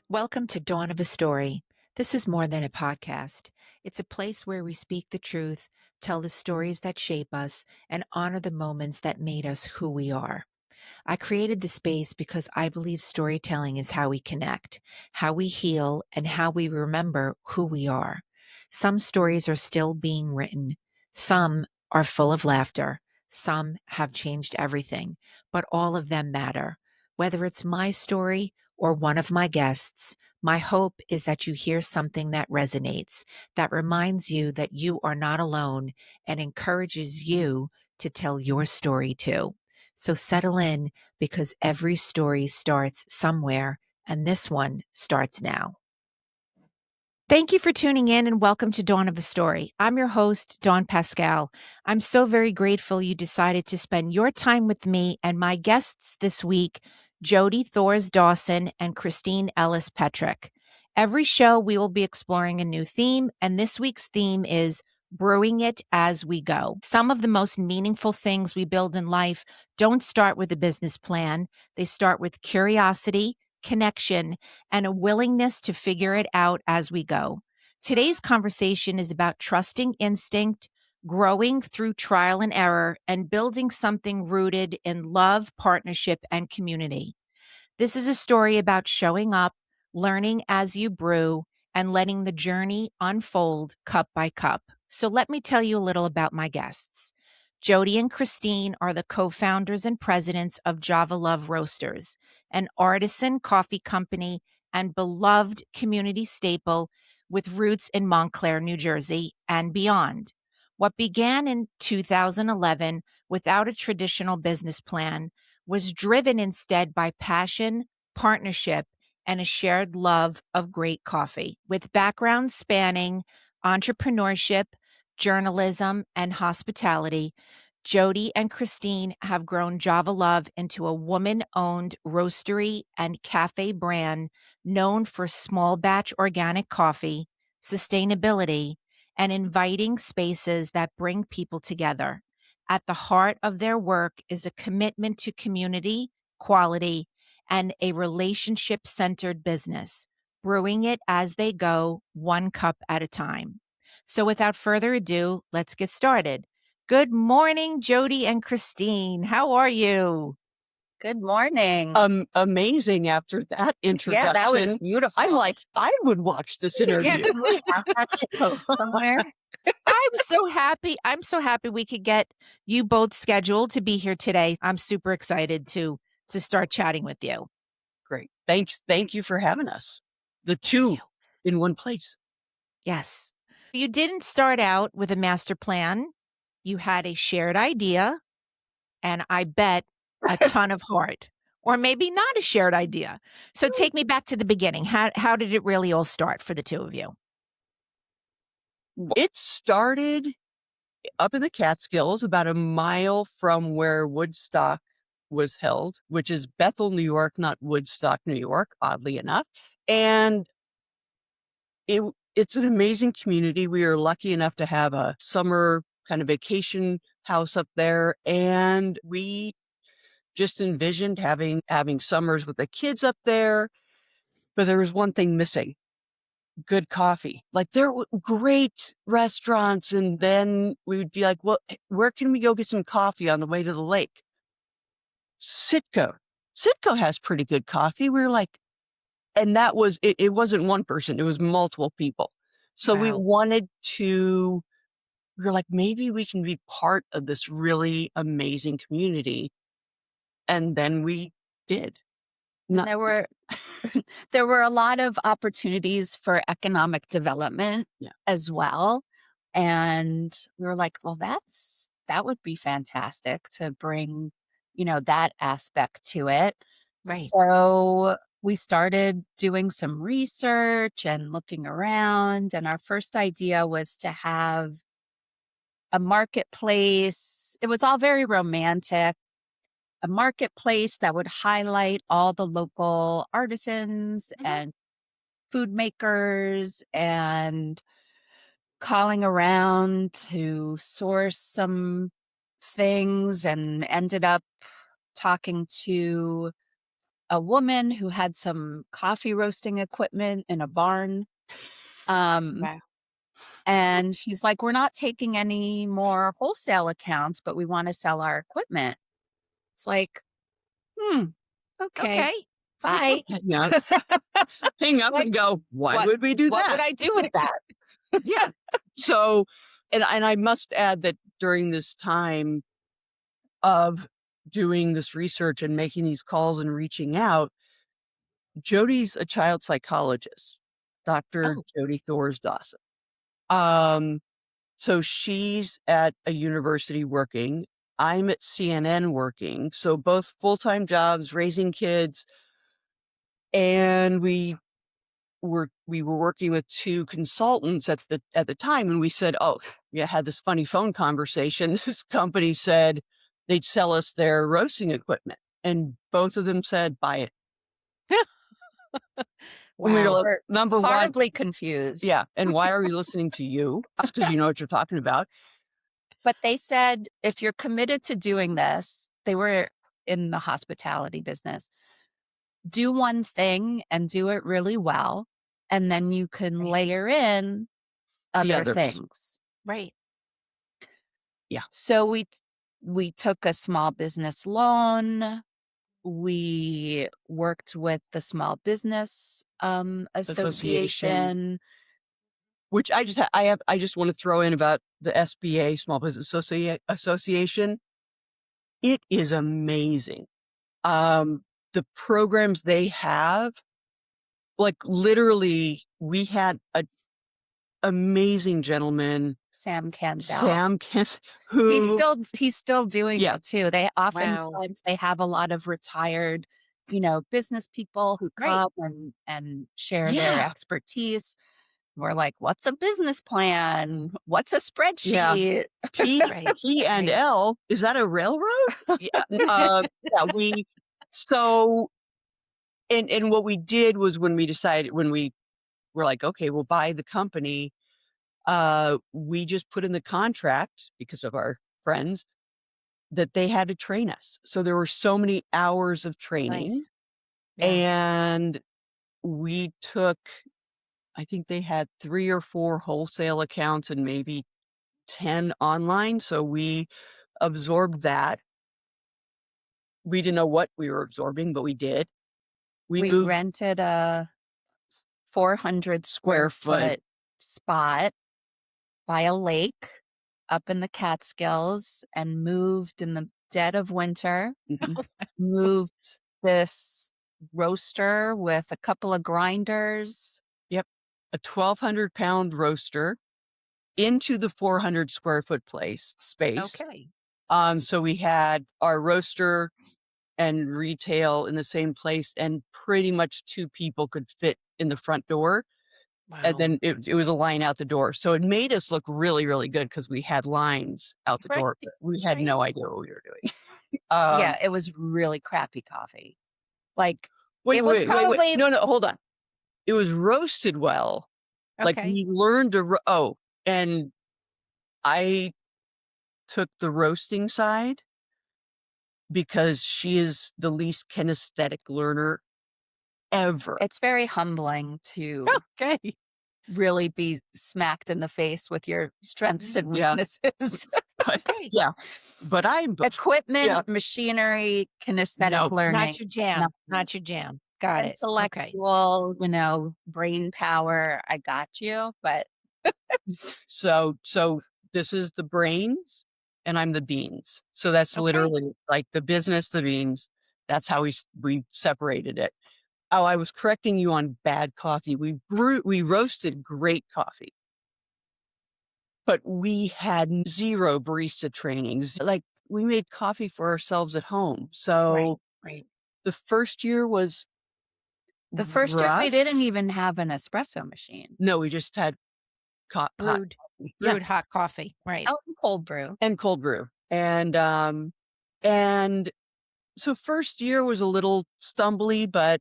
Welcome to Dawn of a Story. This is more than a podcast. It's a place where we speak the truth, tell the stories that shape us, and honor the moments that made us who we are. I created the space because I believe storytelling is how we connect, how we heal, and how we remember who we are. Some stories are still being written. Some are full of laughter. Some have changed everything, but all of them matter. Whether it's my story or one of my guests, my hope is that you hear something that resonates, that reminds you that you are not alone and encourages you to tell your story too. So settle in because every story starts somewhere, and this one starts now. Thank you for tuning in and welcome to Dawn of a Story. I'm your host, Dawn Pascal. I'm so very grateful you decided to spend your time with me and my guests this week, Jodie Thorz Dawson and Kristine Ellis-Petrik. Every show we will be exploring a new theme, and this week's theme is Brewing It As We Go. Some of the most meaningful things we build in life don't start with a business plan. They start with curiosity, connection, and a willingness to figure it out as we go. Today's conversation is about trusting instinct, growing through trial and error, and building something rooted in love, partnership, and community. This is a story about showing up, learning as you brew, and letting the journey unfold cup by cup. So let me tell you a little about my guests. Jodie and Kristine are the co-founders and presidents of Java Love Roasters, an artisan coffee company and beloved community staple with roots in Montclair, New Jersey, and beyond. What began in 2011 without a traditional business plan was driven instead by passion, partnership, and a shared love of great coffee. With backgrounds spanning entrepreneurship, journalism, and hospitality, Jodie and Kristine have grown Java Love into a woman-owned roastery and cafe brand known for small batch organic coffee, sustainability, and inviting spaces that bring people together. At the heart of their work is a commitment to community, quality, and a relationship-centered business, brewing it as they go, one cup at a time. So without further ado, let's get started. Good morning, Jodie and Kristine. How are you? Good morning. Amazing after that introduction. Yeah, that was beautiful. I'm like, I would watch this Yeah, interview. can we have that to post somewhere? I'm so happy. I'm so happy we could get you both scheduled to be here today. I'm super excited to start chatting with you. Great. Thanks. Thank you for having us. The two in one place. Yes. You didn't start out with a master plan. You had a shared idea, and I bet a ton of heart, or maybe not a shared idea. So take me back to the beginning. How did it really all start for the two of you? It started up in the Catskills, about a mile from where Woodstock was held, which is Bethel, New York, not Woodstock, New York, oddly enough. And it's an amazing community. We are lucky enough to have a summer kind of vacation house up there. And we just envisioned having summers with the kids up there. But there was one thing missing: good coffee. Like, there were great restaurants. And then we would be like, well, where can we go get some coffee on the way to the lake? Sitco has pretty good coffee. We were like, and that was, it wasn't one person, it was multiple people. So we Wow. wanted to, we were like, maybe we can be part of this really amazing community. And then we did. And there were a lot of opportunities for economic development as well. And we were like, well, that would be fantastic to bring, that aspect to it. Right. So we started doing some research and looking around, and our first idea was to have a marketplace. It was all very romantic. A marketplace that would highlight all the local artisans and food makers, and calling around to source some things, and ended up talking to a woman who had some coffee roasting equipment in a barn. Wow. And she's like, we're not taking any more wholesale accounts, but we want to sell our equipment. It's like, okay, Okay. bye. Hang up Like, and go, why would we do what that? would I do with that? Yeah. So, and I must add that during this time of doing this research and making these calls and reaching out, Jodie's a child psychologist, Dr. Oh, Jodie Thorz Dawson. So she's at a university working. I'm at CNN working. So both full-time jobs, raising kids, and we were working with two consultants at the time, and we said, "Oh, yeah," had this funny phone conversation. This company said they'd sell us their roasting equipment, and both of them said, "Buy it." And we were Wow. like, we're number one, horribly confused. yeah, and why are we listening to you? Because you know what you're talking about. But they said, if you're committed to doing this, they were in the hospitality business, do one thing and do it really well. And then you can Right. layer in The other others. things. Right. So we took a small business loan. We worked with the Small Business Association. Which I just want to throw in about the SBA, Small Business Association. It is amazing. The programs they have, like literally, we had an amazing gentleman, Sam Candell. Sam Kent, He's still doing Yeah. it too. They Wow. oftentimes they have a lot of retired, business people who Right. come and share their Yeah. expertise. We're like, what's a business plan? What's a spreadsheet? Right. P and Right. L, is that a railroad? Yeah. Yeah, so, and what we did was when we were like, okay, we'll buy the company, we just put in the contract, because of our friends, that they had to train us. So there were so many hours of training, Nice. Yeah. and we took, I think they had 3 or 4 wholesale accounts and maybe 10 online. So we absorbed that. We didn't know what we were absorbing, but we did. We We moved rented a 400 square foot spot by a lake up in the Catskills and moved in the dead of winter. Mhm. Moved this roaster with a couple of grinders. Yep, a 1,200-pound roaster into the 400 square foot space. Okay. So we had our roaster and retail in the same place, and pretty much 2 people could fit in the front door. Wow. And then it was a line out the door. So it made us look really, really good because we had lines out the Right. door. But we had Right. no idea what we were doing. Yeah, it was really crappy coffee. Like, Wait, it was wait. probably No, hold on. It was roasted well. Like Okay. we learned to, and I took the roasting side because she is the least kinesthetic learner ever. it's very humbling to Okay. really be smacked in the face with your strengths and Yeah. weaknesses. But, Okay. yeah, but Equipment, Yeah. machinery, kinesthetic No. learning. Not your jam. No. Not your jam. Got it. Okay. Intellectual, brain power. I got you, but So this is the brains and I'm the beans. So that's Okay. literally like the business, the beans. That's how we separated it. Oh, I was correcting you on bad coffee. We roasted great coffee, but we had 0 barista trainings. Like we made coffee for ourselves at home. Right. So Right. the first year was the first year we didn't rough. even have an espresso machine. No, we just had hot Brewed coffee. Yeah, brewed hot coffee. Right. Oh, cold brew. and cold brew. And so first year was a little stumbly, but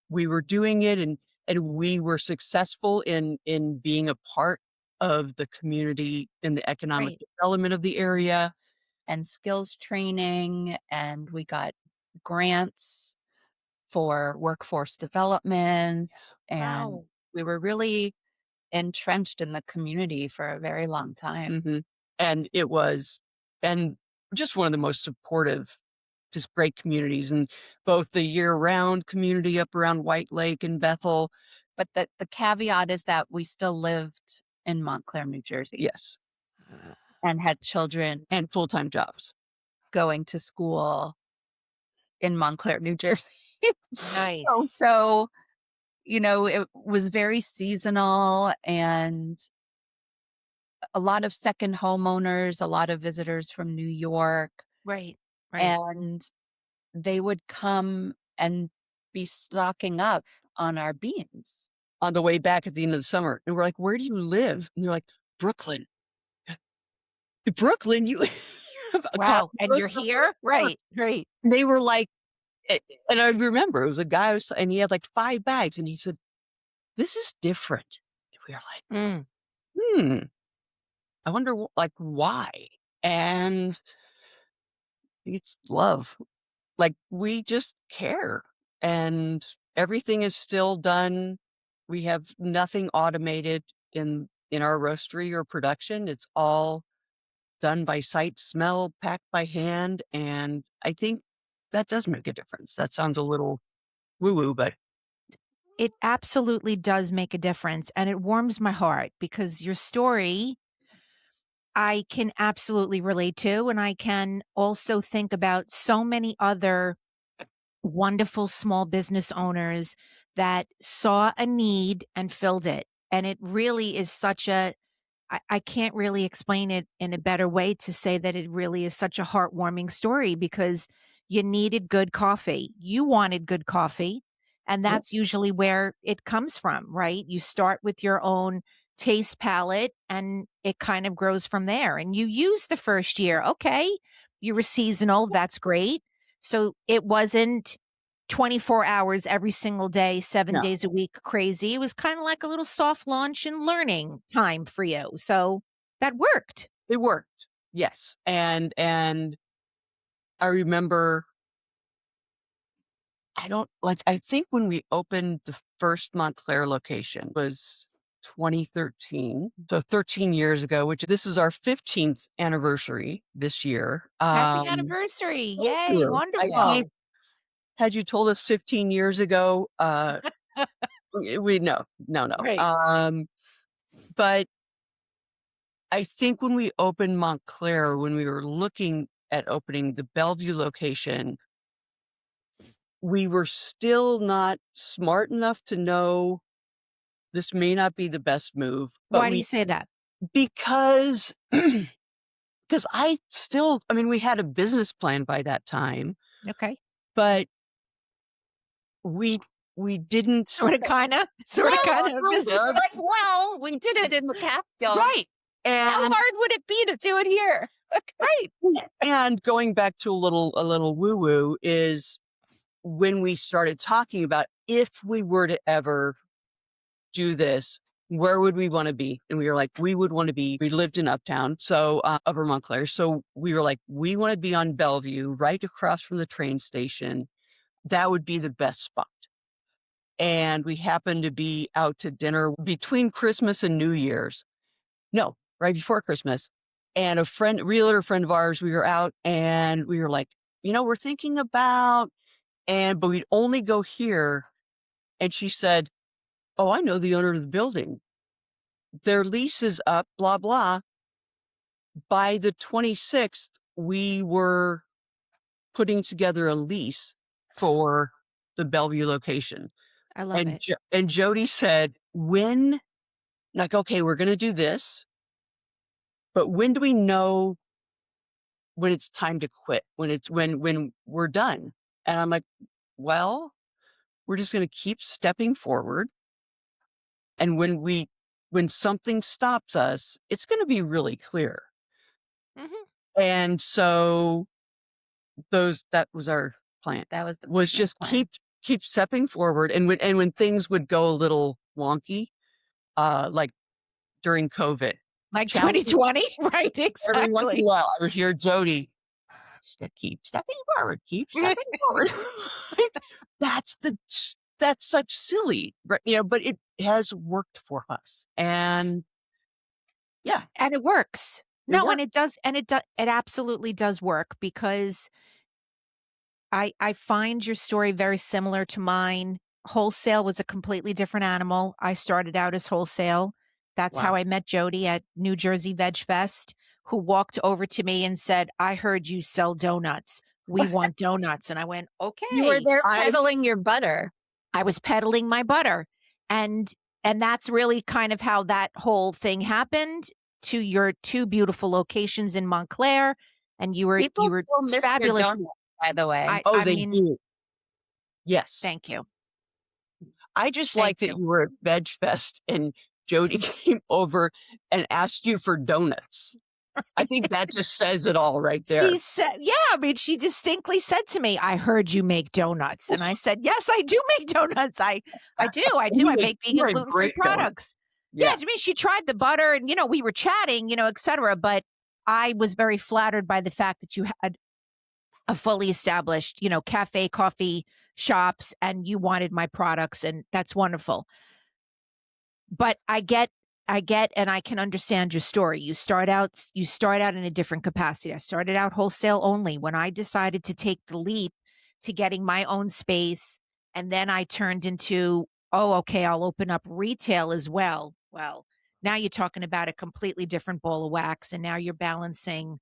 we were doing it, and we were successful in being a part of the community and the economic Right. development of the area. And skills training, and we got grants for workforce development. Yes. And Wow. we were really entrenched in the community for a very long time. Mhm. And it was and just one of the most supportive, just great communities, and both the year-round community up around White Lake and Bethel. But the caveat is that we still lived in Montclair, New Jersey, Yes. and had children And full-time jobs. going to school in Montclair, New Jersey. Nice. So, it was very seasonal, and a lot of second homeowners, a lot of visitors from New York, Right. Right. and they would come and be stocking up on our beans. On the way back at the end of the summer, and we're like, "Where do you live?" And they're like, "Brooklyn." "Brooklyn? You have a Wow. And you're coast to here? Right. Right. They were like and I remember it was a guy and he had like 5 bags, and he said, "This is different." And we were like, Mm. "Hmm, I wonder like why?" And it's love. Like, we just care, and everything is still done. We have nothing automated in our roastery or production. It's all done by sight, smell, packed by hand, and I think that does make a difference. That sounds a little woo-woo, but It absolutely does make a difference. And it warms my heart because your story I can absolutely relate to. And I can also think about so many other wonderful small business owners that saw a need and filled it. And it really is such I can't really explain it in a better way to say that it really is such a heartwarming story because you needed good coffee. You wanted good coffee. And yep, that's usually where it comes from, right? You start with your own taste palette and it kind of grows from there. And you use the first year. Okay. You were seasonal. That's great. So it wasn't 24 hours every single day, 7 no, days a week crazy. It was kind of like a little soft launch and learning time for you. So that worked. it worked. Yes, and I remember I think when we opened the first Montclair location was 2013. So 13 years ago, which this is our 15th anniversary this year. Happy anniversary. Thank Yay. you. I think Wonderful. had you told us 15 years ago, we no, no, no. Right. But I think when we opened Montclair, when we were looking at opening the Bellevue location, we were still not smart enough to know this may not be the best move, but Why do you say that? because because I mean, we had a business plan by that time, Okay. but we we didn't Sort of, kind of, sort of, Yeah, kind of. kind of. Like, well, we did it in the Catskills. Right. How And hard would it be to do it here? Right. and going back to a little woo-woo is when we started talking about if we were to ever do this, where would we want to be? And we were like, we lived in Uptown, so Upper Montclair. So we were like, we want to be on Bellevue, right across from the train station. That would be the best spot. And we happened to be out to dinner between Christmas and New Year's. No, right before Christmas. And realtor friend of ours, we were out and we were like, we're thinking about, but we'd only go here. And she said, "Oh, I know the owner of the building. Their lease is up, blah, blah." By the 26th, we were putting together a lease for the Bellevue location. I love it. And Jody said, okay, we're going to do this, but when do we know when it's time to quit, when we're done? And I'm like, well, we're just going to keep stepping forward. And when something stops us, it's going to be really clear. Mhm. And so that was our plan. That was the Was business just plan. keep stepping forward. And when things would go a little wonky, like during COVID, Like challenging 2020, right? every once in a Exactly. while, I would hear Jody, stepping forward, keep stepping forward. That's such silly, but it has worked for us. And yeah, And it works. it No, worked. it absolutely does work because I find your story very similar to mine. Wholesale was a completely different animal. I started out as wholesale. That's how Wow. I met Jodie at New Jersey Veg Fest, who walked over to me and said, "I heard you sell donuts. We want donuts." And I went, You were "Okay." there peddling your butter. I was peddling my butter. And that's really kind of how that whole thing happened, to your two beautiful locations in Montclair. And you were People still miss your fabulous. donuts, by the way. Oh, I they mean, do. Yes. thank you. I just Thank like that you. you were at Veg Fest and Jodie came over and asked you for donuts. I think that just says it all right there. She said, yeah, I mean, she distinctly said to me, "I heard you make donuts." And I said, "Yes, I do make donuts. I do. I make vegan, gluten-free products." Yeah, I mean, she tried the butter and, we were chatting, et cetera. But I was very flattered by the fact that you had a fully established, cafe, coffee shops, and you wanted my products. And that's wonderful. But I get, and I can understand your story. You start out in a different capacity. I started out wholesale only. When I decided to take the leap to getting my own space, and then I turned into, oh, okay, I'll open up retail as well. Well, now you're talking about a completely different ball of wax, and now you're balancing,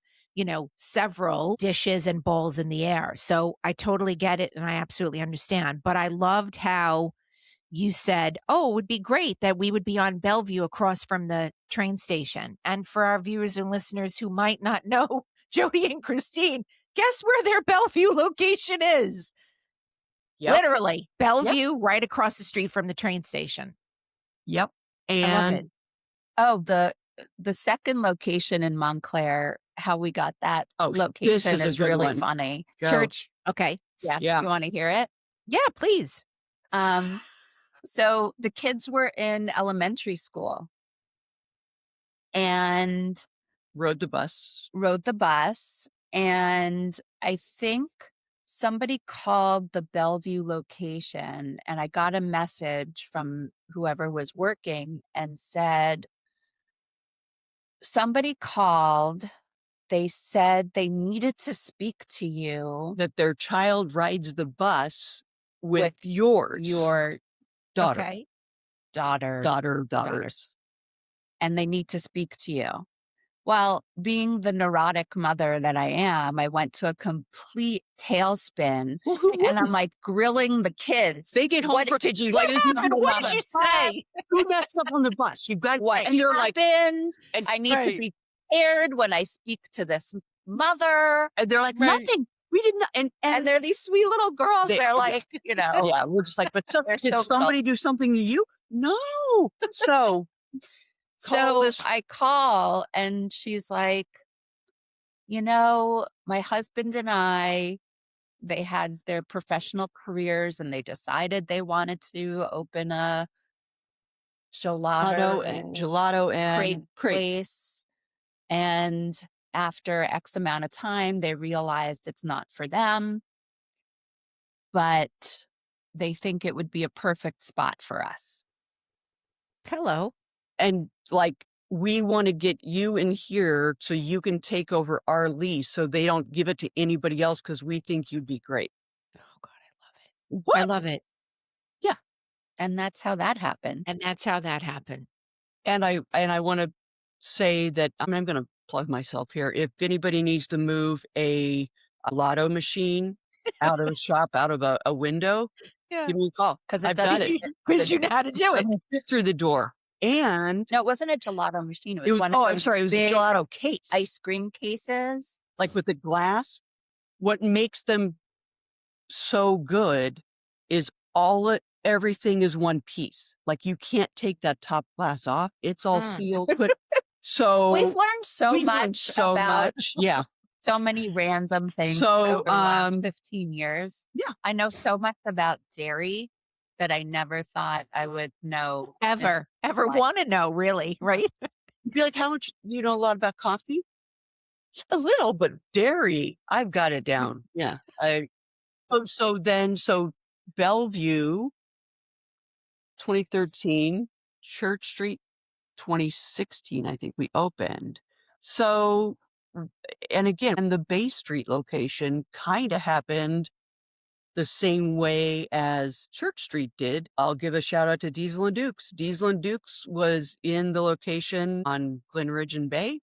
several dishes and balls in the air. So I totally get it, and I absolutely understand. But I loved how you said, "Oh, it would be great that we would be on Bellevue across from the train station." And for our viewers and listeners who might not know Jodie and Kristine, guess where their Bellevue location is? Yep. Literally, Bellevue, right across the street from the train station. Yep. I love And it. Oh, the second location in Montclair, how we got that this location is a is good really one. funny. Go. Church. Okay. Yeah. Yeah. You want to hear it? Yeah, please. So the kids were in elementary school and Rode the bus. And I think somebody called the Bellevue location and I got a message from whoever was working and said, somebody called. They said they needed to speak to you. That their child rides the bus with yours. Your daughter. Okay. Daughters. And they need to speak to you. Well, being the neurotic mother that I am, I went to a complete tailspin and I'm like grilling the kids. They get home. What did you do? What did you say? Who messed up on the bus? You got What and they're happened? and I need to be prepared when I speak to this mother. And they're like, nothing. We didn't. And they're these sweet little girls. They're like, yeah, we're just like, but did so somebody do something to you? No. So I call and she's like, my husband and they had their professional careers and they decided they wanted to open a gelato and crepe place. And after X amount of time, they realized it's not for them, but they think it would be a perfect spot for us. Hello. And like, we want to get you in here so you can take over our lease so they don't give it to anybody else because we think you'd be great. Oh, God, I love it. What? I love it. Yeah. And that's how that happened. And that's how that happened. And I want to say that I'm going to plug myself here. If anybody needs to move a lotto machine out of a shop, out of a window, give me a call. Because I've got it. Because you know how to do it. Fit through the door. And no, it wasn't a gelato machine. It was one oh, of I'm those sorry. It was a big gelato case. ice cream cases. Like with the glass. What makes them so good is everything is one piece. Like you can't take that top glass off. It's all sealed. So we've learned so much. Yeah. So many random things over the last 15 years. Yeah. I know so much about dairy that I never thought I would know. Ever want to know, really, right? Be like, how much, a lot about coffee? A little, but dairy, I've got it down. Yeah. So Bellevue, 2013, Church Street, 2016, I think we opened. So, and again, and the Bay Street location kind of happened the same way as Church Street did. I'll give a shout out to Diesel and Dukes. Diesel and Dukes was in the location on Glen Ridge and Bay,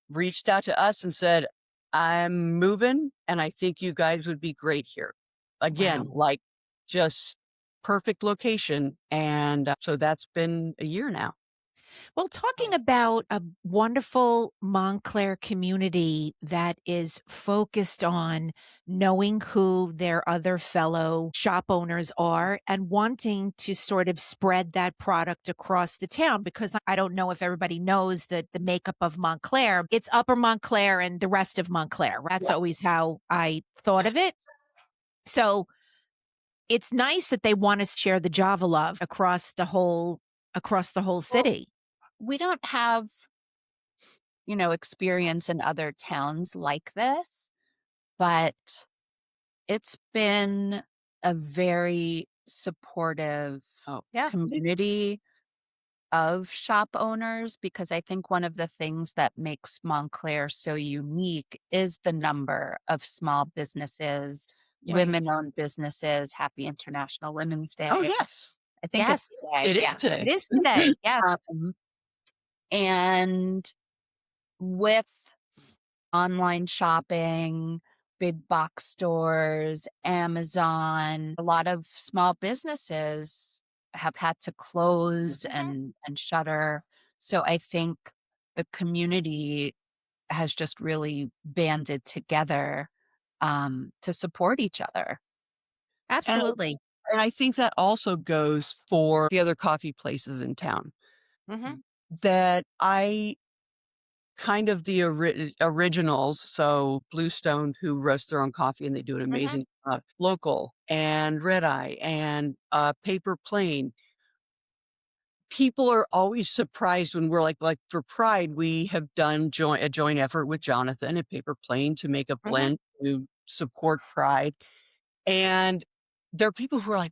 reached out to us and said, I'm moving and I think you guys would be great here. Again, Wow. like just perfect location. And so that's been a year now. Well, talking about a wonderful Montclair community that is focused on knowing who their other fellow shop owners are and wanting to sort of spread that product across the town, because I don't know if everybody knows that the makeup of Montclair, it's Upper Montclair and the rest of Montclair. That's Yeah. always how I thought of it. So it's nice that they want to share the Java love across the whole city. We don't have, experience in other towns like this, but it's been a very supportive Oh, Yeah. community of shop owners, because I think one of the things that makes Montclair so unique is the number of small businesses, yeah. women-owned businesses. Happy International Women's Day. Oh, yes. I think Yes. it's today. It is Yeah. today. It is today. Yes. And with online shopping, big box stores, Amazon, a lot of small businesses have had to close and shutter. So I think the community has just really banded together to support each other. Absolutely. And I think that also goes for the other coffee places in town Mhm. that I kind of the originals. So Bluestone, who roast their own coffee and they do an amazing local, and Red Eye and Paper Plane. People are always surprised when we're like for Pride, we have done a joint effort with Jonathan at Paper Plane to make a blend to support Pride. And there are people who are like,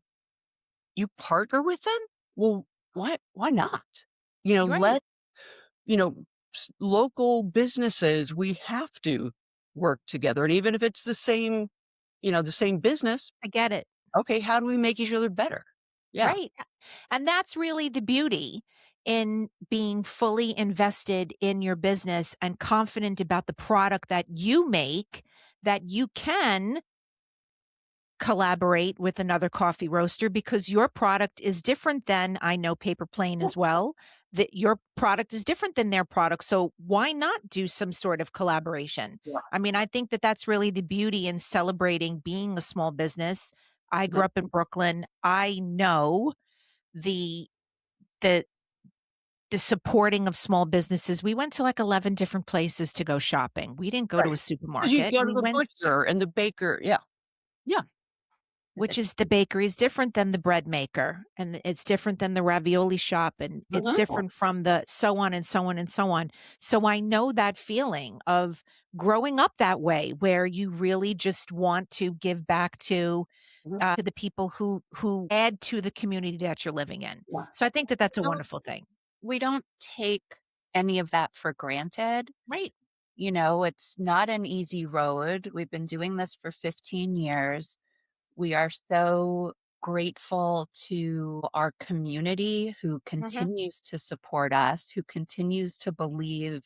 you partner with them? Well, why not? Right. Let, you know, local businesses, we have to work together. And even if it's the same business, I get it. okay, how do we make each other better? Yeah. Right. And that's really the beauty in being fully invested in your business and confident about the product that you make, that you can collaborate with another coffee roaster because your product is different than, I know Paper Plane as well, that your product is different than their product. So why not do some sort of collaboration? Yeah. I mean, I think that that's really the beauty in celebrating being a small business. I grew Yeah. up in Brooklyn. I know the the the supporting of small businesses. We went to like 11 different places to go shopping. We didn't go to Right. a 'Cause you supermarket. go to We the went butcher and the baker. Yeah. Yeah. which is the bakery is different than the bread maker, and it's different than the ravioli shop, and it's Uh-huh. different from the so on and so on and so on. So I know that feeling of growing up that way, where you really just want to give back to the people who add to the community that you're living in. Yeah. So I think that that's a Don't- wonderful thing. We don't take any of that for granted. Right. It's not an easy road. We've been doing this for 15 years. We are so grateful to our community who continues to support us, who continues to believe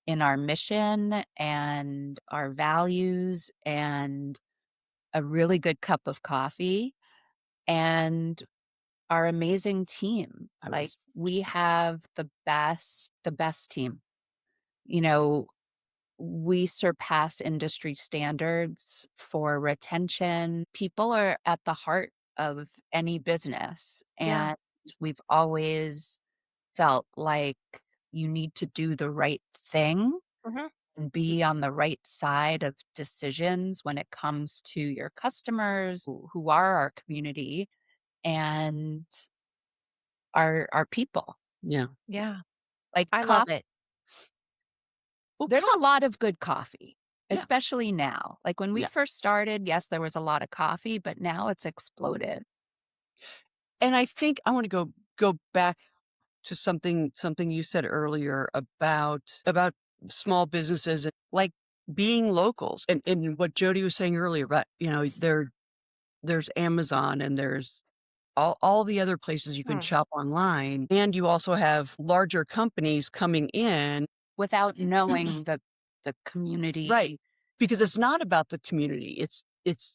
in our mission and our values and a really good cup of coffee, and our amazing team. Like, we have the best team. You know, we surpass industry standards for retention. People are at the heart of any business, Yeah. and we've always felt like you need to do the right thing Mhm. and be on the right side of decisions when it comes to your customers who are our community and our people. Yeah. Yeah. Like I love coffee it. Well, There's a lot of good coffee, Yeah. especially now. Like when we Yeah. first started, yes, there was a lot of coffee, but now it's exploded. And I think I want to go back to something you said earlier about small businesses, like being locals, and what Jodie was saying earlier about, there's Amazon and there's all the other places you can shop online, and you also have larger companies coming in. Without knowing the community. Right. Because it's not about the community. It's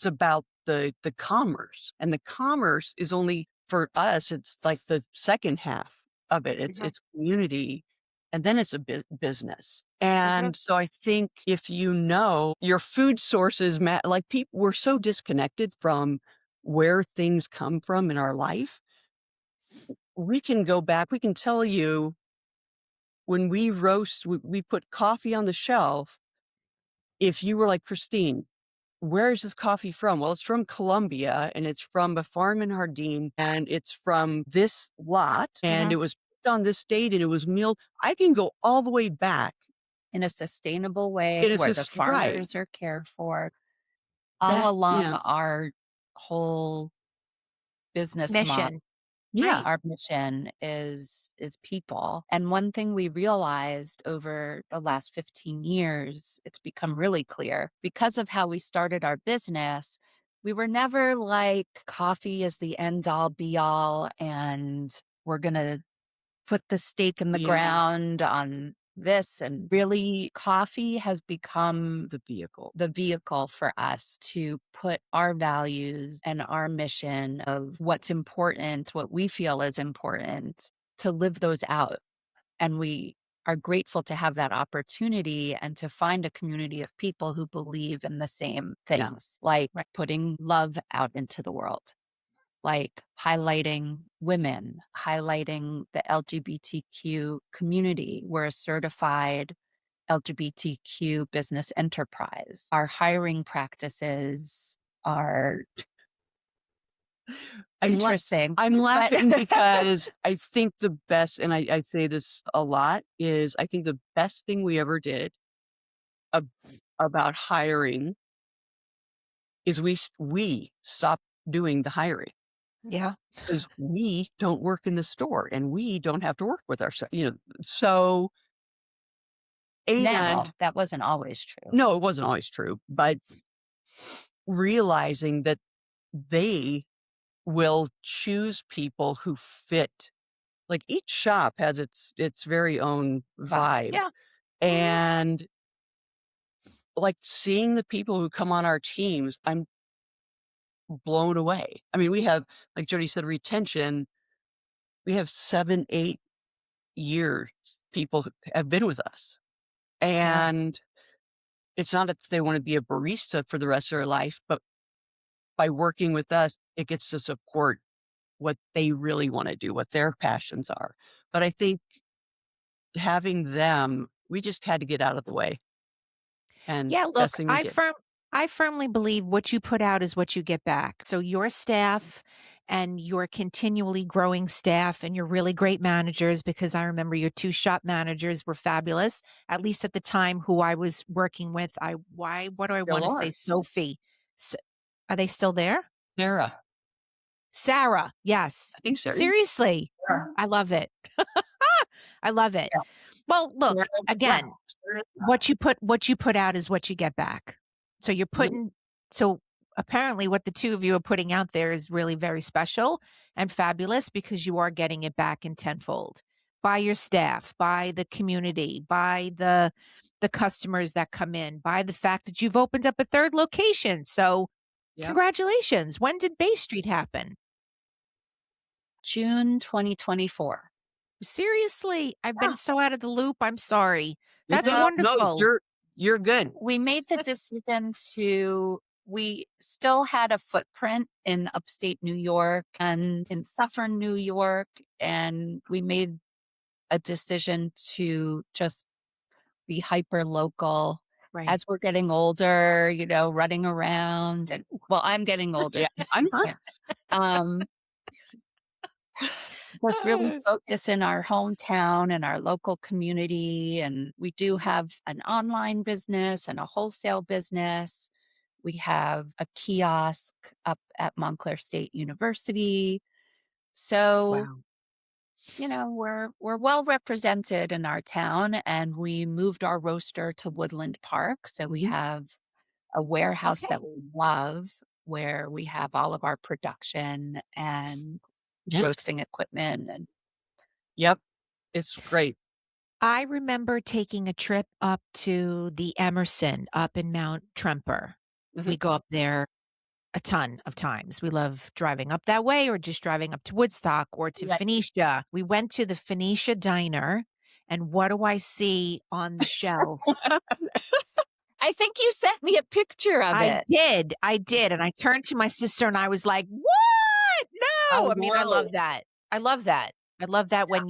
about the commerce. And the commerce is only, for us, it's like the second half of it. It's community, and then it's a business. And so I think if you know your food sources, like, people, we're so disconnected from where things come from in our life. We can go back, we can tell you, when we roast, we put coffee on the shelf. If you were like, Kristine, where is this coffee from? Well, it's from Colombia, and it's from a farm in Jardin, and it's from this lot, and it was picked on this date, and it was milled. I can go all the way back In a sustainable way where the farmers are cared for. All along our whole business model. Mission. Yeah. Our mission is people. And one thing we realized over the last 15 years, it's become really clear, because of how we started our business, we were never like, coffee is the end all be all, and we're going to put the stake in the ground on this. And really, coffee has become the vehicle for us to put our values and our mission of what's important, what we feel is important, to live those out. And we are grateful to have that opportunity and to find a community of people who believe in the same things, like putting love out into the world, like highlighting women, highlighting the LGBTQ community. We're a certified LGBTQ business enterprise. Our hiring practices are interesting. I'm laughing because I think the best, and I say this a lot, is I think the best thing we ever did about hiring is we stopped doing the hiring. Yeah. Because we don't work in the store, and we don't have to work with ourselves, so. And now, that wasn't always true. No, it wasn't always true, but realizing that they will choose people who fit. Like, each shop has its very own vibe. Yeah. And like, seeing the people who come on our teams, I'm blown away. I mean, we have, like Jodie said, retention. We have 7-8 years people have been with us. And it's not that they want to be a barista for the rest of their life, but by working with us, it gets to support what they really want to do, what their passions are. But I think having them, we just had to get out of the way. And yeah, look, best thing we did. I firmly believe what you put out is what you get back. So your staff and your continually growing staff and your really great managers, because I remember your 2 shop managers were fabulous, at least at the time, who I was working with. What do I want to say? Sophie. Are they still there? Sarah. Yes. I think so. Seriously. Yeah. I love it. I love it. Yeah. Well, look, again, what you put out is what you get back. So you're putting, so apparently what the 2 of you are putting out there is really very special and fabulous, because you are getting it back in tenfold by your staff, by the community, by the customers that come in, by the fact that you've opened up a 3rd location. So congratulations. When did Bay Street happen? June 2024. Seriously, I've been so out of the loop. I'm sorry. That's wonderful. No, you're good. We made the decision we still had a footprint in upstate New York and in Suffern, New York. And we made a decision to just be hyper local. Right. As we're getting older, running around, and I'm getting older. Yeah, I'm not. just really focus in our hometown and our local community. And we do have an online business and a wholesale business. We have a kiosk up at Montclair State University. So, Wow. we're well represented in our town, and we moved our roaster to Woodland Park. So we Mhm. have a warehouse that Okay. we love where we have all of our production and Yeah. roasting equipment. And Yep. It's great. I remember taking a trip up to the Emerson up in Mount Tremper. We Mhm. go up there a ton of times. We love driving up that way or just driving up to Woodstock or to yeah, Phoenicia. We went to the Phoenicia Diner, and what do I see on the shelf? I think you sent me a picture of it. I did, and I turned to my sister and I was like, "What? I No!" I mean, I love know. that. I love that. I love that Yeah.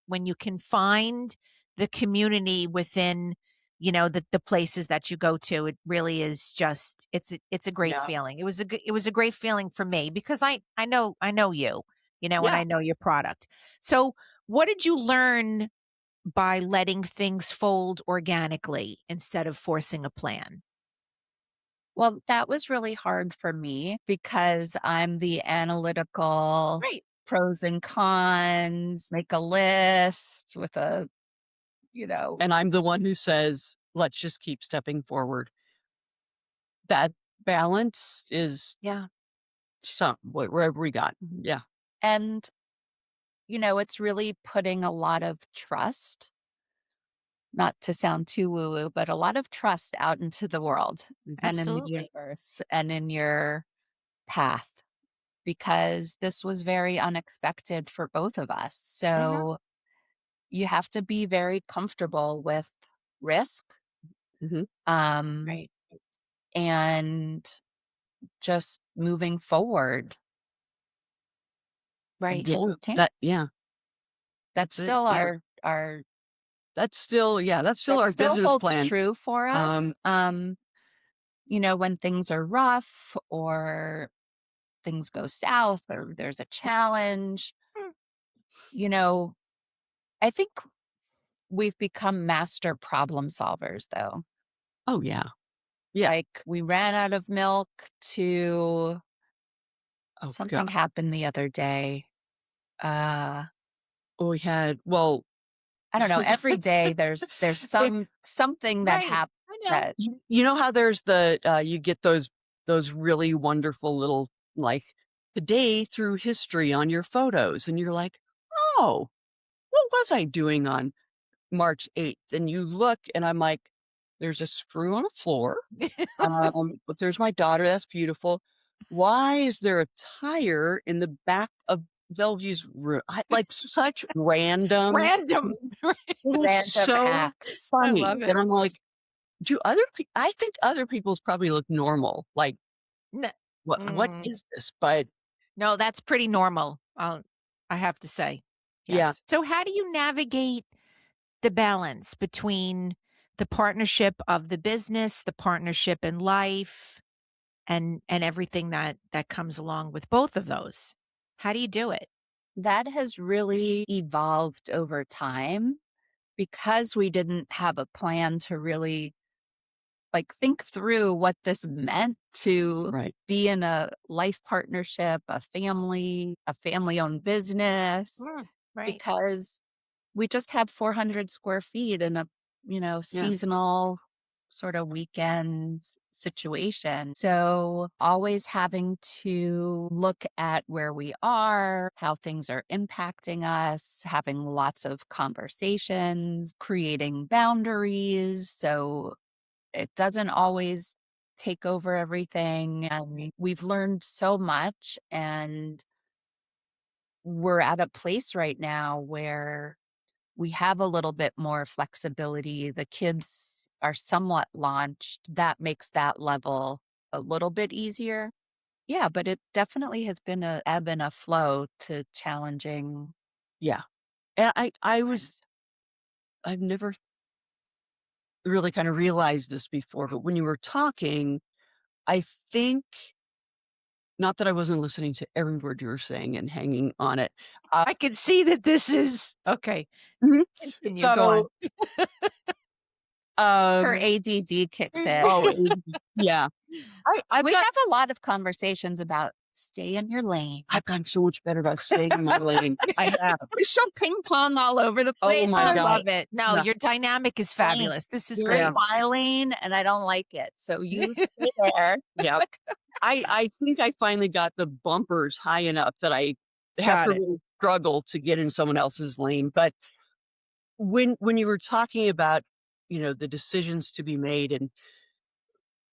when you can find the community within, the places that you go to. It really is just it's a great Yeah. feeling. It was a great feeling for me because I know you, and Yeah. I know your product. So, what did you learn by letting things fold organically instead of forcing a plan? Well, that was really hard for me because I'm the analytical Right. pros and cons, make a list with a, you know, And I'm the one who says, "Let's just keep stepping forward." That balance is Yeah. wherever we got. Yeah. and, it's really putting a lot of trust, not to sound too woo woo, but a lot of trust out into the world Mhm. and in the Absolutely. universe and in your path, because this was very unexpected for both of us. Mhm. So you have to be very comfortable with risk, Mhm. um, Right. and just moving forward. Right. And Yeah. ta Yeah, that's that's it. still Yeah. our That's still that our still business holds plan. true for us. Um, When things are rough or things go south or there's a challenge, Mm. you know, I think we've become master problem solvers, though. oh, yeah. Yeah. Like, we ran out of milk to Oh, something god. happened the other day. Uh, We had well, I don't know, every day there's it something that Right. happened I know. that you know how there's you get those really wonderful little, like, the day through history on your photos, and you're like, "Oh, what was I doing on March 8th?" And you look, and I'm like, "There's a screw on the floor. But there's my daughter, that's beautiful. Why is there a tire in the back of Bellevue's room?" Like, such random Random. it is random so acts. I funny love that it. I'm like, I think other people's probably look normal, like, N what mm, is this?" But, no, that's pretty normal, I have to say. yeah. Yes. So how do you navigate the balance between the partnership of the business, the partnership in life, and everything that comes along with both of those? How do you do it? That has really evolved over time because we didn't have a plan to really, like, think through what this meant to Right. be in a life partnership, a family-owned business, Mm, right. because we just had 400 square feet in a, Yeah. seasonal sort of weekend situation. So always having to look at where we are, how things are impacting us, having lots of conversations, creating boundaries. So it doesn't always take over everything. And we've learned so much. And we're at a place right now where we have a little bit more flexibility. The kids are somewhat launched. That makes that level a little bit easier. Yeah, but it definitely has been a ebb and a flow to challenging Yeah. And times. I've never really kind of realized this before, but when you were talking, I think not that I wasn't listening to every word you were saying and hanging on it. I can see that this is okay. Mhm. Continue. Go on. So, Her um, ADD kicks in. oh, yeah. I've We got have a lot of conversations about stay in your lane. I've gotten so much better about staying in my lane. I have. We're so ping pong all over the Oh place. my I God. love it. No, Yeah. your dynamic is fabulous. This is You're in great. my lane and I don't like it. So you stay there. Yeah. I think I finally got the bumpers high enough that I have Got to it. really struggle to get in someone else's lane. But when you were talking about, the decisions to be made and,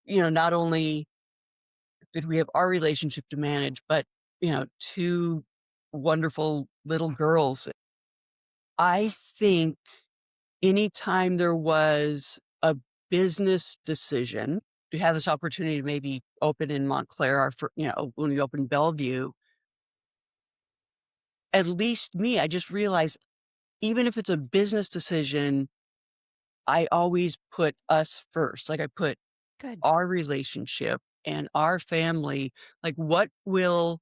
not only did we have our relationship to manage, but, two wonderful little girls. I think anytime there was a business decision, we had this opportunity to maybe open in Montclair, when we opened Bellevue, at least me, I just realized even if it's a business decision, I always put us first. Like I put Good. our relationship and our family. Like, what will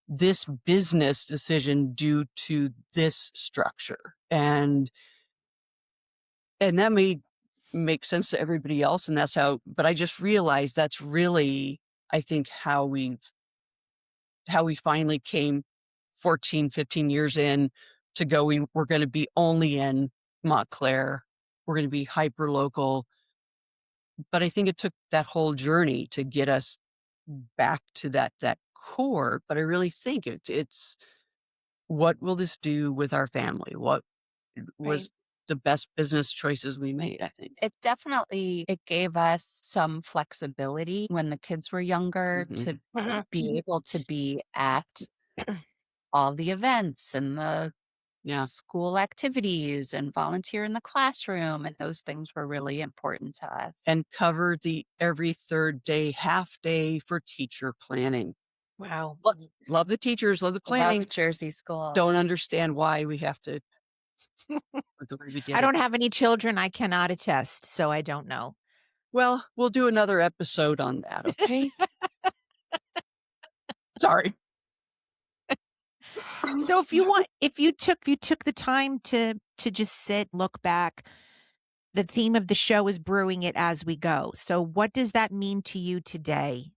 this business decision do to this structure? And that may make sense to everybody else. And that's but I just realized that's really, I think, how we finally came 14, 15 years in to go, we're going to be only in Montclair. We're going to be hyper local. But I think it took that whole journey to get us back to that core. But I really think it's what will this do with our family? What Right. was the best business choices we made, I think. It gave us some flexibility when the kids were younger Mhm. to Mhm. be able to be at all the events and the Yeah. school activities and volunteer in the classroom. And those things were really important to us. And cover the every third day, half day for teacher planning. Wow. Love the teachers, love the planning. Love Jersey schools. Don't understand why we have to the way we did I it. don't have any children. I cannot attest, so I don't know. Well, we'll do another episode on that, okay? Sorry. So if you took the time to just sit, look back, the theme of the show is brewing it as we go. So what does that mean to you today?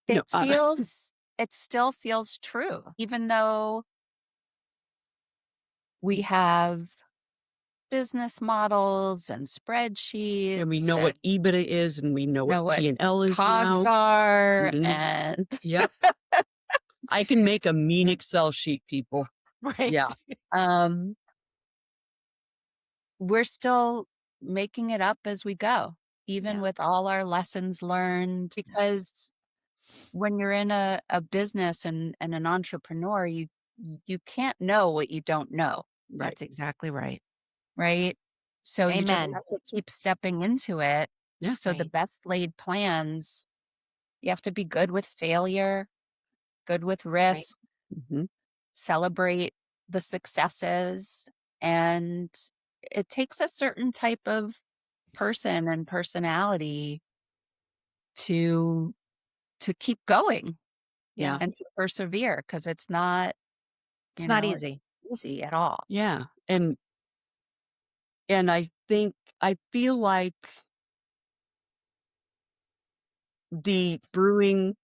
No, It still feels true, even though we have business models and spreadsheets. and we know what EBITDA is, and we know what P&L is COGS now. are, Mhm. and Yep. I can make a mean Excel sheet, people. Right. Yeah. we're still making it up as we go, even Yeah. with all our lessons learned, because when you're in a business and an entrepreneur, you can't know what you don't know, Right. That's exactly right. right? So you just Amen. have to keep stepping into it. Yeah. So the Right. best laid plans, you have to be good with failure, good with risk, Mhm. celebrate the successes, and it takes a certain type of person and personality to keep going Yeah. and to persevere, because it's not It's not easy. easy at all. Yeah. And I feel like the brewing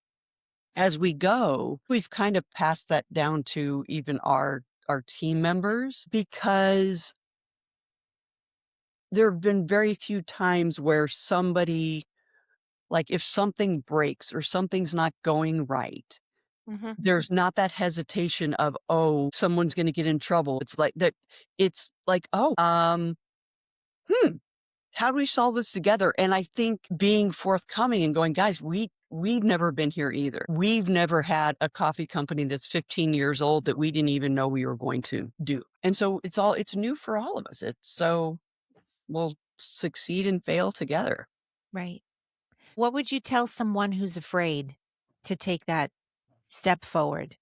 as we go, we've kind of passed that down to even our team members, because there have been very few times where somebody, like if something breaks or something's not going right, Mhm. there's not that hesitation of, oh, someone's going to get in trouble. It's like that. It's like, oh, how do we solve this together? And I think being forthcoming and going, guys, we've never been here either. We've never had a coffee company that's 15 years old that we didn't even know we were going to do. And so it's new for all of us. We'll succeed and fail together. Right. What would you tell someone who's afraid to take that step forward?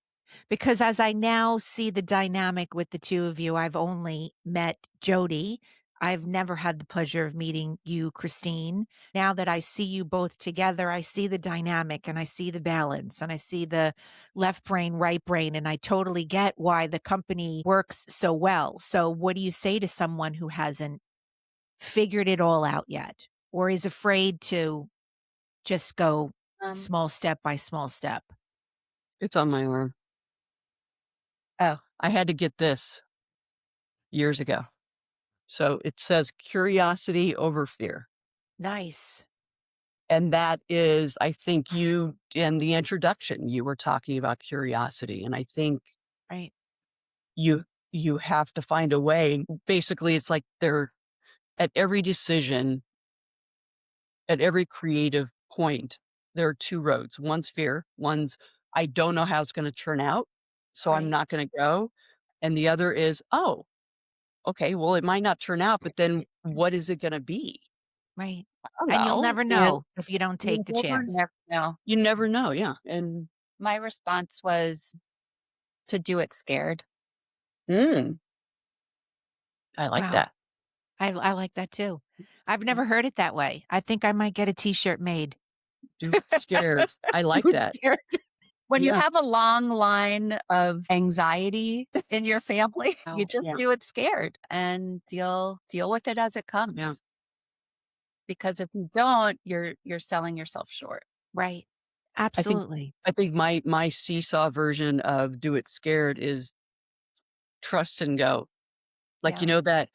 Because as I now see the dynamic with the two of you, I've only met Jodie. I've never had the pleasure of meeting you, Kristine. Now that I see you both together, I see the dynamic and I see the balance and I see the left brain, right brain, and I totally get why the company works so well. So, what do you say to someone who hasn't figured it all out yet or is afraid to just go Um, small step by small step? It's on my arm. oh, I had to get this years ago. So it says curiosity over fear. Nice. And that is, I think you in the introduction, you were talking about curiosity. And I think Right. you you have to find a way. Basically, it's like they're at every decision, at every creative point, there are two roads. One's fear, one's I don't know how it's going to turn out, so I'm Right. not going to go. And the other is, oh, okay, well, it might not turn out, but then what is it going to be? Right. I don't And you'll know. never And know if you don't you take the never, chance. never know. you never know. Yeah. And My response was to do it scared. mm, I like Wow. that. I like that too. I've never heard it that way. I think I might get a t-shirt made. Do it scared. I Do like it that. scared. When you Yeah. have a long line of anxiety in your family, you Oh, just Yeah. do it scared and deal with it as it comes. Yeah. Because if you don't, you're selling yourself short. right. I think Absolutely. I think my seesaw version of do it scared is trust and go. Like, Yeah. that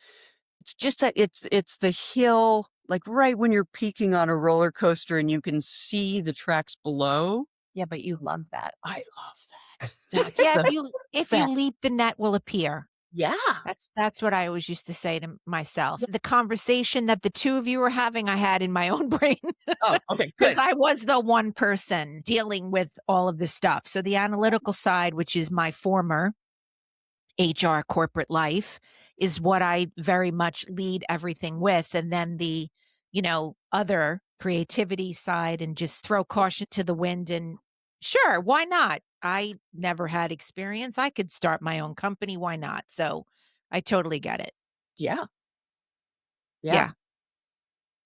it's just that it's the hill, like right when you're peaking on a roller coaster and you can see the tracks below. Yeah, but you love that. I love that. That's Yeah, the if you best. leap, the net will appear. Yeah. That's what I always used to say to myself. The conversation that the two of you were having, I had in my own brain Oh, okay, because good. I was the one person dealing with all of this stuff. So the analytical side, which is my former HR corporate life, is what I very much lead everything with. And then the, other creativity side and just throw caution to the wind and sure, why not? I never had experience. I could start my own company. Why not? So I totally get it. Yeah. Yeah. Yeah.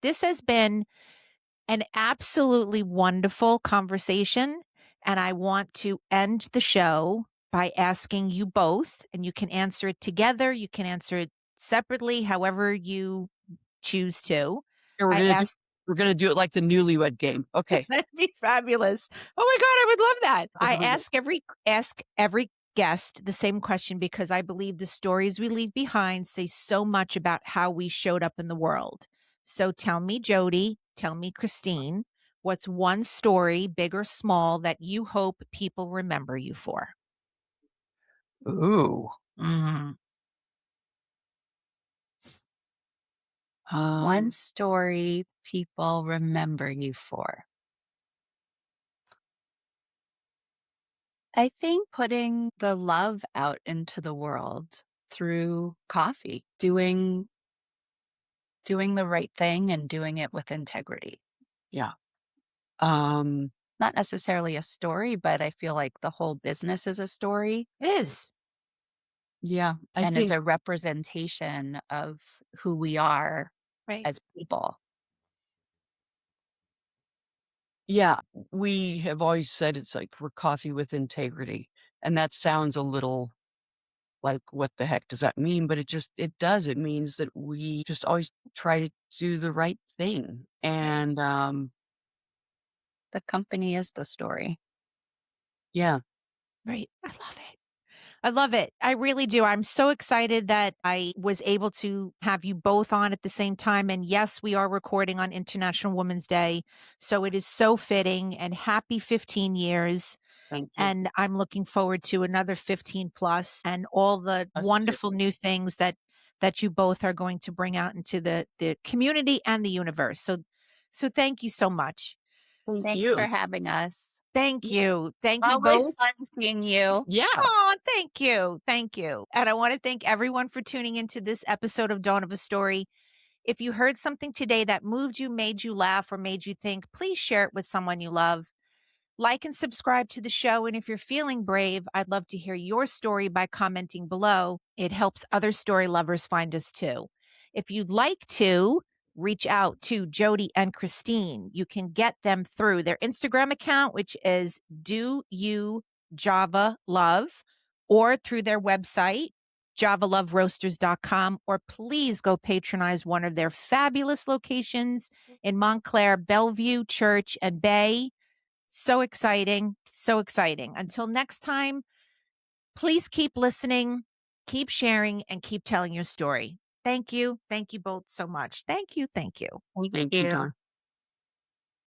This has been an absolutely wonderful conversation. And I want to end the show by asking you both, and you can answer it together, you can answer it separately, however you choose to. And I ask, we're gonna do it like the newlywed game. Okay. that'd be fabulous. Oh my God, I would love that. I ask every guest the same question because I believe the stories we leave behind say so much about how we showed up in the world. So tell me, Jodie, tell me, Kristine, what's one story, big or small, that you hope people remember you for? Ooh. Mhm. One story people remember you for. I think putting the love out into the world through coffee, doing the right thing and doing it with integrity. Yeah. Um, Not necessarily a story, but I feel like the whole business is a story It is. yeah, I and is think a representation of who we are Right. as people. yeah, we have always said it's like we're coffee with integrity. And that sounds a little like what the heck does that mean? But it does. It means that we just always try to do the right thing. Right. And The company is the story. yeah, Right. I love it. I love it. I really do. I'm so excited that I was able to have you both on at the same time. And yes, we are recording on International Women's Day. So it is so fitting and happy 15 years. thank you. And I'm looking forward to another 15 plus and all the Us too. wonderful new things that you both are going to bring out into the community and the universe. So thank you so much. Thank Thanks for you. having us. Thank you. Thank you Always both. fun seeing you. Yeah. Oh, thank you. Thank you. And I want to thank everyone for tuning into this episode of Dawn of a Story. If you heard something today that moved you, made you laugh, or made you think, please share it with someone you love. Like and subscribe to the show. And if you're feeling brave, I'd love to hear your story by commenting below. It helps other story lovers find us too. If you'd like to reach out to Jodie and Kristine, you can get them through their Instagram account, which is Do You Java Love, or through their website, javaloveroasters.com, or please go patronize one of their fabulous locations in Montclair, Bellevue, Church, and Bay. So exciting. So exciting. Until next time, please keep listening, keep sharing, and keep telling your story. Thank you. Thank you both so much. Thank you. Thank you. Thank you, John.